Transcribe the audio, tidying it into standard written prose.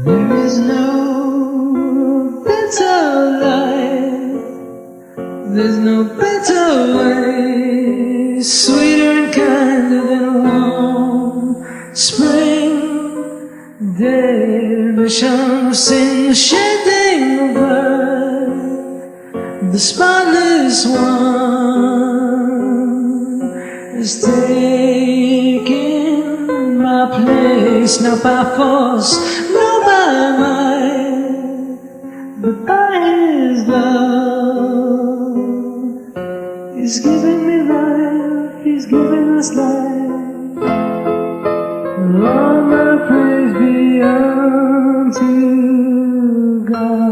There is no better life, there's no better way, sweeter and kinder than a warm spring day. The shine of sin, the shedding of blood, the spotless one is taking my place, not by force, not by might, but by His love. He's giving me life, He's giving us life. All my praise be unto God.